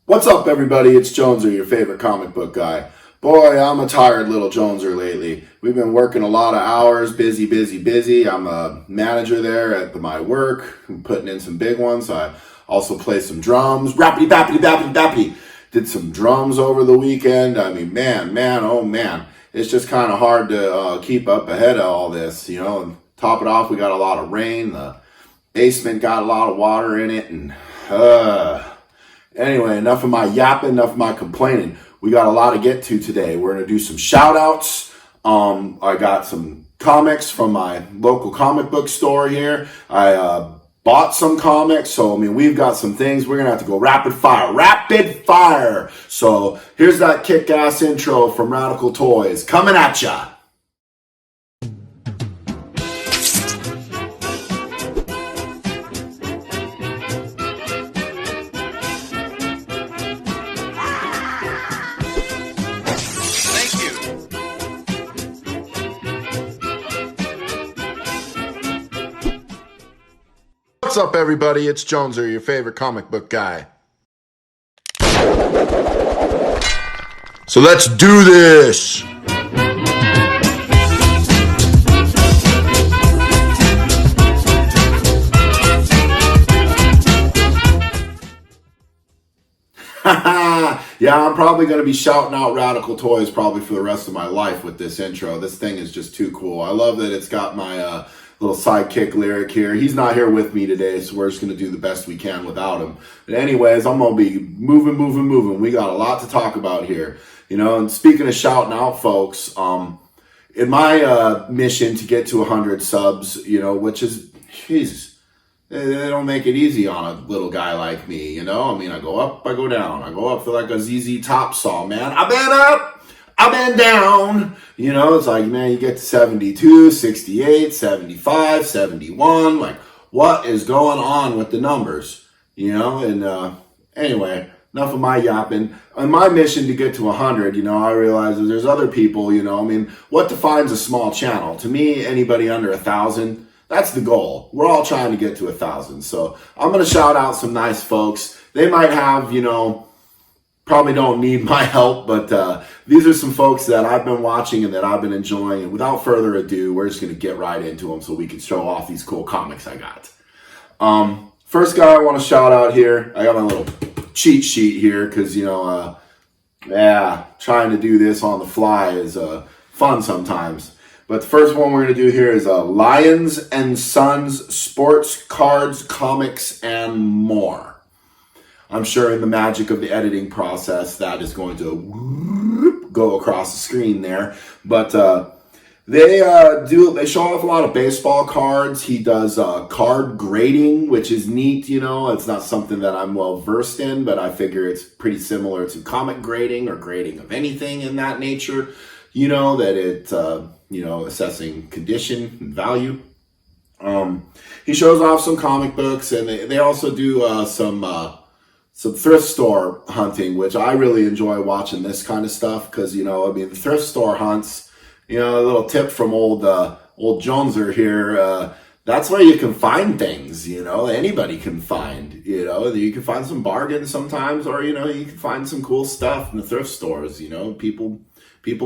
What's up, everybody? It's Joneser, your favorite comic book guy. Boy, I'm a tired little Joneser lately. We've been working a lot of hours, busy. I'm a manager there at my work. I'm putting in some big ones. I also play some drums. Rappity, bappity, bappity, bappity. Did some drums over the weekend. I mean, oh man. It's just kind of hard to keep up ahead of all this, you know. And top it off, we got a lot of rain. The basement got a lot of water in it, and anyway, enough of my yapping, enough of my complaining. We got a lot to get to today. We're going to do some shout outs. I got some comics from my local comic book store here. I bought some comics. So, I mean, we've got some things. We're going to have to go rapid fire. So here's that kick-ass intro from Radical Toys coming at ya. What's up, everybody? It's Joneser, your favorite comic book guy. So let's do this! Yeah, I'm probably going to be shouting out Radical Toys probably for the rest of my life with this intro. This thing is just too cool. I love that it's got my little sidekick Lyric here. He's not here with me today, so we're just going to do the best we can without him. But anyways, I'm going to be moving. We got a lot to talk about here. You know, and speaking of shouting out, folks, in my mission to get to 100 subs, you know, which is, Jesus, they don't make it easy on a little guy like me, you know? I mean, I go up, I go down. I go up for like a ZZ Top song, man. I've been up, I've been down. You know, it's like, man, you get to 72, 68, 75, 71. Like, what is going on with the numbers? You know, and anyway, enough of my yapping. On my mission to get to 100, you know, I realize that there's other people, you know, I mean, what defines a small channel? To me, anybody under 1,000, that's the goal. We're all trying to get to 1,000. So I'm going to shout out some nice folks. They might have, you know, probably don't need my help, but these are some folks that I've been watching and that I've been enjoying. And without further ado, we're just going to get right into them so we can show off these cool comics I got. First guy I want to shout out here, I got my little cheat sheet here because, you know, trying to do this on the fly is fun sometimes. But the first one we're going to do here is Lions and Sons Sports Cards, Comics, and More. I'm sure in the magic of the editing process that is going to go across the screen there. But they show off a lot of baseball cards. He does card grading, which is neat, you know. It's not something that I'm well versed in, but I figure it's pretty similar to comic grading or grading of anything in that nature. You know, that it, you know, assessing condition and value. He shows off some comic books, and they also do some thrift store hunting, which I really enjoy watching this kind of stuff because, you know, I mean, the thrift store hunts, you know, a little tip from old Joneser here, that's where you can find things, you know, anybody can find, you know, you can find some bargains sometimes, or, you know, you can find some cool stuff in the thrift stores, you know, people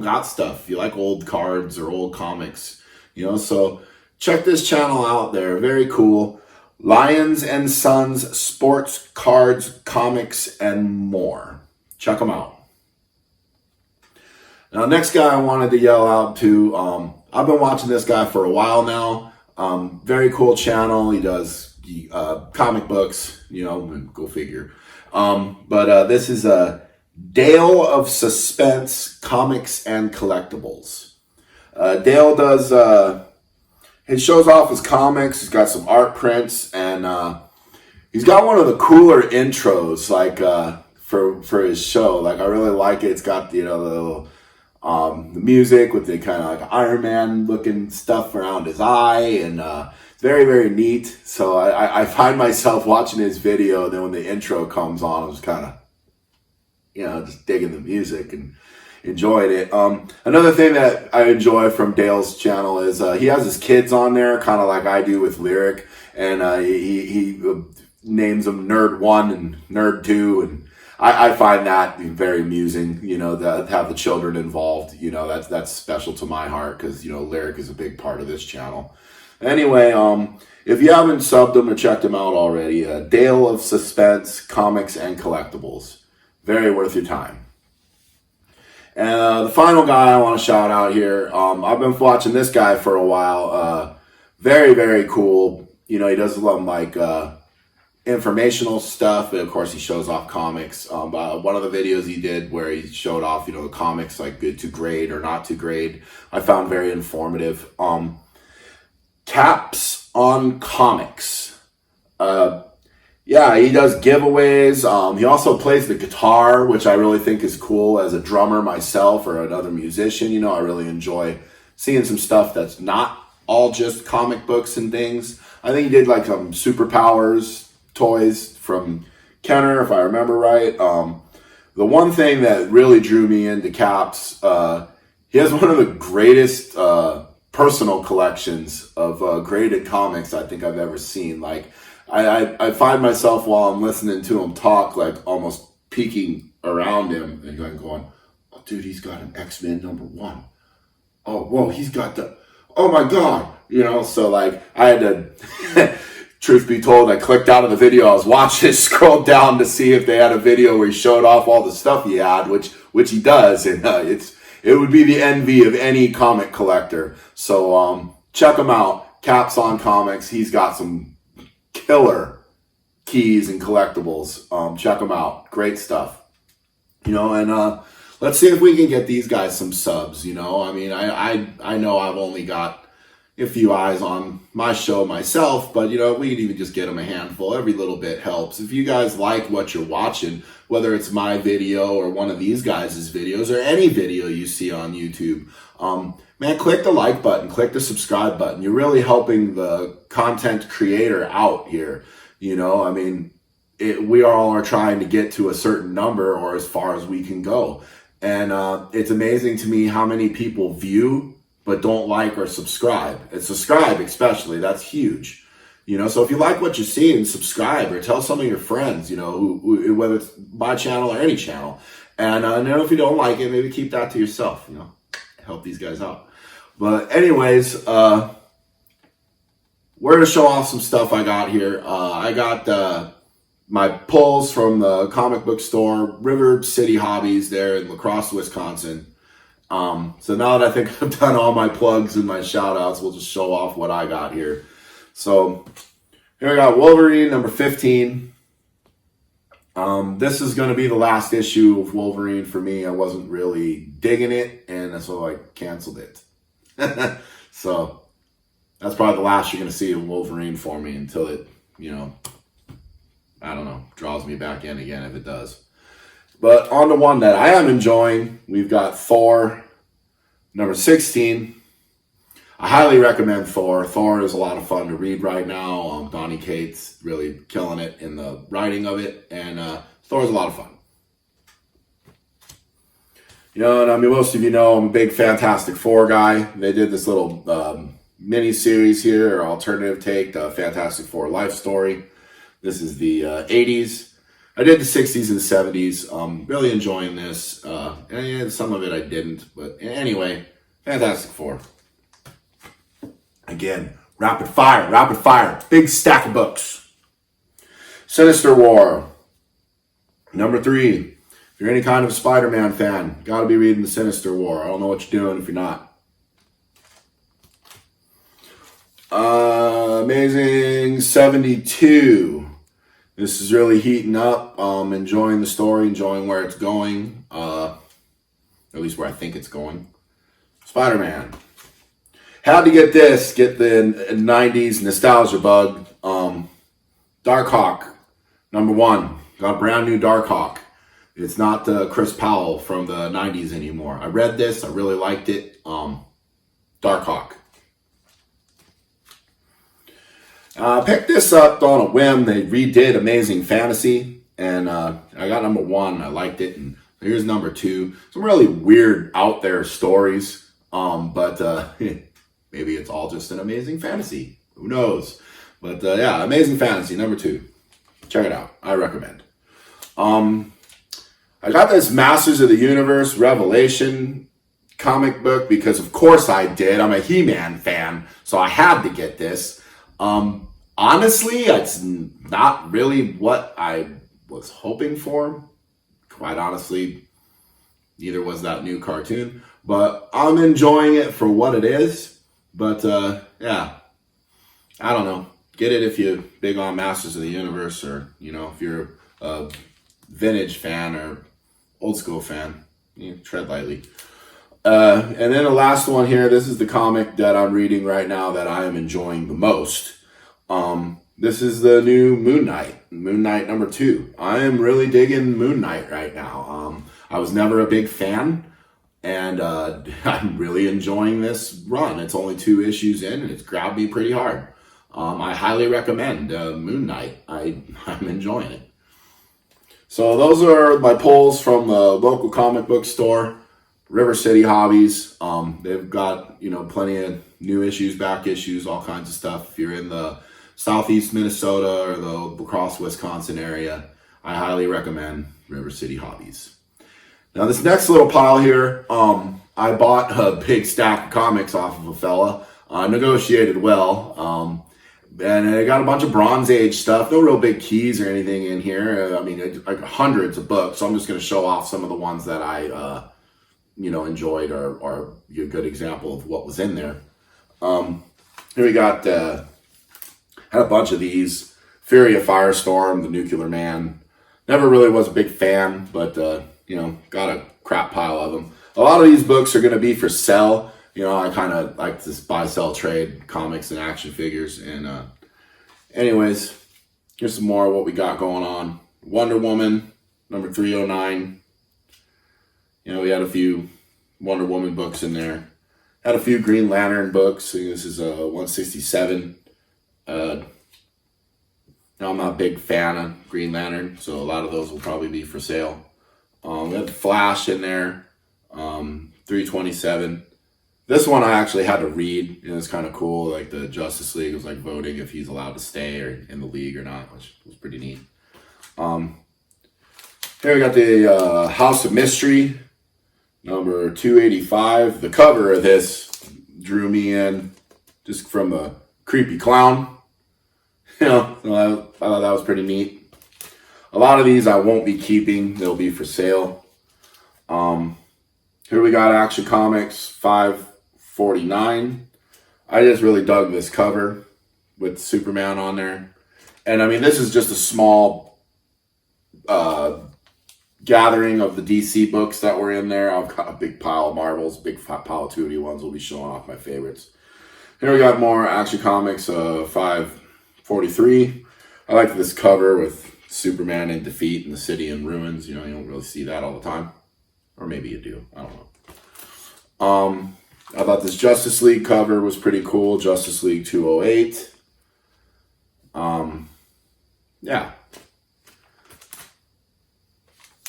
got stuff. If you like old cards or old comics, you know, so check this channel out there. Very cool. Lions and Sons Sports Cards, Comics, and More. Check them out. Now, next guy I wanted to yell out to, I've been watching this guy for a while now. Very cool channel. He does comic books, you know, go figure. But this is Dale of Suspense Comics and Collectibles. Dale does, he shows off his comics. He's got some art prints, and he's got one of the cooler intros, like for his show. Like, I really like it. It's got, you know, the little the music with the kind of like Iron Man looking stuff around his eye, and it's very neat. So I find myself watching his video, and then when the intro comes on, I'm just kind of, you know, just digging the music and enjoyed it. Another thing that I enjoy from Dale's channel is he has his kids on there, kind of like I do with Lyric, and he names them Nerd 1 and Nerd 2, and I find that very amusing, you know, that have the children involved, you know, that's special to my heart because, you know, Lyric is a big part of this channel. Anyway, if you haven't subbed them or checked them out already, Dale of Suspense, Comics and Collectibles. Very worth your time. And the final guy I want to shout out here, I've been watching this guy for a while. Very, very cool. You know, he does a lot of like informational stuff, but of course he shows off comics. One of the videos he did where he showed off, you know, the comics like good to grade or not to grade, I found very informative. Caps on Comics. Yeah, he does giveaways. He also plays the guitar, which I really think is cool as a drummer myself or another musician. You know, I really enjoy seeing some stuff that's not all just comic books and things. I think he did like some Superpowers toys from Kenner, if I remember right. The one thing that really drew me into Caps, he has one of the greatest personal collections of graded comics I think I've ever seen. Like, I find myself while I'm listening to him talk, like almost peeking around him and going, oh, dude, he's got an X-Men #1. Oh, whoa, he's got the, oh my God. You know, so like I had to, truth be told, I clicked out of the video I was watching, scrolled down to see if they had a video where he showed off all the stuff he had, which he does. And it would be the envy of any comic collector. So check him out. Caps on Comics. He's got some killer keys and collectibles. Check them out. Great stuff. You know, and let's see if we can get these guys some subs. You know, I mean, I know I've only got a few eyes on my show myself, but you know, we can even just get them a handful. Every little bit helps. If you guys like what you're watching, whether it's my video or one of these guys' videos or any video you see on YouTube, man, click the like button, click the subscribe button. You're really helping the content creator out here. You know, I mean, we all are trying to get to a certain number or as far as we can go. And it's amazing to me how many people view but don't like or subscribe. And subscribe especially, that's huge. You know, so if you like what you see, and subscribe or tell some of your friends, you know, who whether it's my channel or any channel. And if you don't like it, maybe keep that to yourself, you know, help these guys out. But anyways, we're going to show off some stuff I got here. I got my pulls from the comic book store, River City Hobbies there in La Crosse, Wisconsin. So now that I think I've done all my plugs and my shout outs, we'll just show off what I got here. So here I got Wolverine number 15. This is going to be the last issue of Wolverine for me. I wasn't really digging it, and so I canceled it. So that's probably the last you're going to see of Wolverine for me until it, you know, I don't know, draws me back in again if it does. But on to one that I am enjoying, we've got Thor, number 16. I highly recommend Thor. Thor is a lot of fun to read right now. Donny Cates really killing it in the writing of it, and Thor is a lot of fun. You know, and I mean, most of you know I'm a big Fantastic Four guy. They did this little mini-series here, or alternative take, the Fantastic Four life story. This is the 80s. I did the 60s and 70s. Really enjoying this. And some of it I didn't. But anyway, Fantastic Four. Again, rapid fire. Big stack of books. Sinister War. Number 3. If you're any kind of Spider-Man fan, got to be reading the Sinister War. I don't know what you're doing if you're not. Amazing 72. This is really heating up. Enjoying the story, enjoying where it's going. At least where I think it's going. Spider-Man. Had to get this, get the 90s nostalgia bug. Darkhawk, number 1. Got a brand new Darkhawk. It's not the Chris Powell from the 90s anymore. I read this, I really liked it. Darkhawk. Picked this up on a whim. They redid Amazing Fantasy, and I got number 1. I liked it, and here's number 2. Some really weird, out there stories, but maybe it's all just an Amazing Fantasy. Who knows? But yeah, Amazing Fantasy, number 2. Check it out. I recommend. I got this Masters of the Universe Revelation comic book because of course I did. I'm a He-Man fan, so I had to get this. Honestly, it's not really what I was hoping for. Quite honestly, neither was that new cartoon, but I'm enjoying it for what it is. But yeah, I don't know. Get it if you're big on Masters of the Universe, or if you're a vintage fan or old school fan, tread lightly. And then the last one here, this is the comic that I'm reading right now that I am enjoying the most. This is the new Moon Knight number 2. I am really digging Moon Knight right now. I was never a big fan, and I'm really enjoying this run. It's only 2 issues in, and it's grabbed me pretty hard. I highly recommend Moon Knight. I'm enjoying it. So those are my pulls from the local comic book store, River City Hobbies. They've got plenty of new issues, back issues, all kinds of stuff. If you're in the Southeast Minnesota or the La Crosse, Wisconsin area, I highly recommend River City Hobbies. Now this next little pile here, I bought a big stack of comics off of a fella. Negotiated well. And I got a bunch of Bronze Age stuff. No real big keys or anything in here. I mean, like hundreds of books. So I'm just going to show off some of the ones that I, enjoyed or are a good example of what was in there. Here we got, had a bunch of these. Fury of Firestorm, The Nuclear Man. Never really was a big fan, but, got a crap pile of them. A lot of these books are going to be for sale. I kind of like this buy, sell, trade comics and action figures. And anyways, here's some more of what we got going on. Wonder Woman, number 309. We had a few Wonder Woman books in there. Had a few Green Lantern books. This is 167. Now, I'm not a big fan of Green Lantern, so a lot of those will probably be for sale. We had the Flash in there, 327. This one I actually had to read. It's kind of cool. Like the Justice League was like voting if he's allowed to stay or in the league or not, which was pretty neat. Here we got the House of Mystery, number 285. The cover of this drew me in just from a creepy clown. I thought that was pretty neat. A lot of these I won't be keeping. They'll be for sale. Here we got Action Comics 549. I just really dug this cover with Superman on there. And I mean, this is just a small gathering of the DC books that were in there. I've got a big pile of Marvels, big pile of 2D ones. We'll be showing off my favorites. Here we got more Action Comics 543. I like this cover with Superman in defeat and the city in ruins. You don't really see that all the time. Or maybe you do. I don't know. I thought this Justice League cover was pretty cool. Justice League 208. Yeah.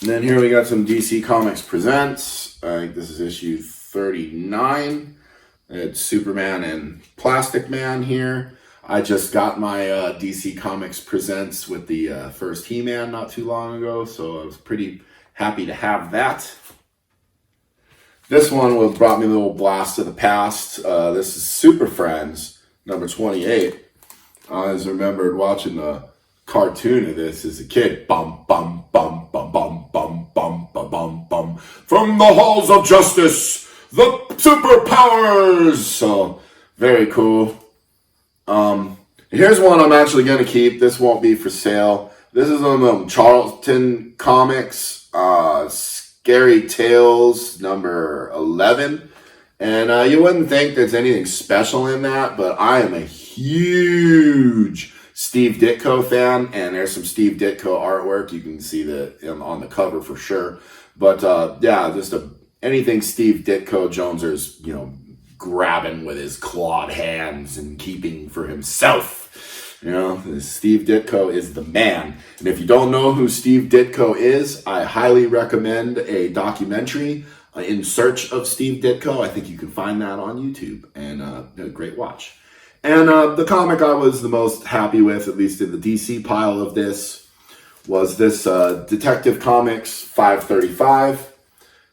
And then here we got some DC Comics Presents. I think this is issue 39. It's Superman and Plastic Man here. I just got my DC Comics Presents with the first He-Man not too long ago, so I was pretty happy to have that. This one brought me a little blast of the past. This is Super Friends, number 28. I just remembered watching the cartoon of this as a kid. Bum, bum, bum, bum, bum, bum, bum, bum, bum, bum. From the halls of justice, the superpowers! So, very cool. Here's one I'm actually going to keep. This won't be for sale. This is on Charlton Comics. Scary Tales number 11. And you wouldn't think there's anything special in that, but I am a huge Steve Ditko fan, and there's some Steve Ditko artwork. You can see that on the cover for sure. But yeah, just anything Steve Ditko Jonesers, grabbing with his clawed hands and keeping for himself. Steve Ditko is the man. And if you don't know who Steve Ditko is, I highly recommend a documentary, In Search of Steve Ditko. I think you can find that on YouTube, and a great watch. And the comic I was the most happy with, at least in the DC pile of this, was this Detective Comics 535.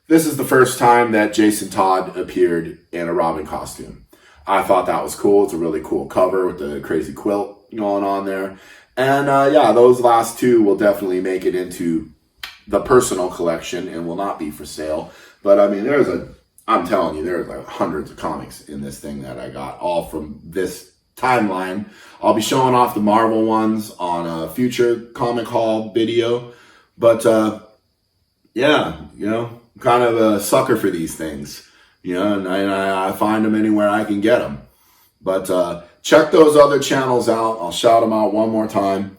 This is the first time that Jason Todd appeared in a Robin costume. I thought that was cool. It's a really cool cover with the crazy quilt going on there. And yeah, those last two will definitely make it into the personal collection and will not be for sale. But I mean, I'm telling you, there's like hundreds of comics in this thing that I got, all from this timeline. I'll be showing off the Marvel ones on a future comic haul video. But yeah, you know, I'm kind of a sucker for these things, you know, and I find them anywhere I can get them. But check those other channels out. I'll shout them out one more time.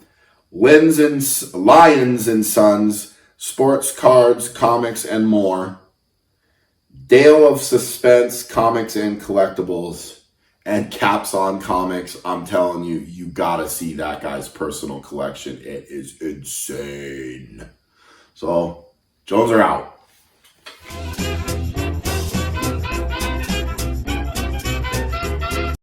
Lions and Sons, Sports Cards, Comics, and More. Dale of Suspense, Comics and Collectibles, and Caps on Comics. I'm telling you, you gotta see that guy's personal collection. It is insane. So, Jones are out.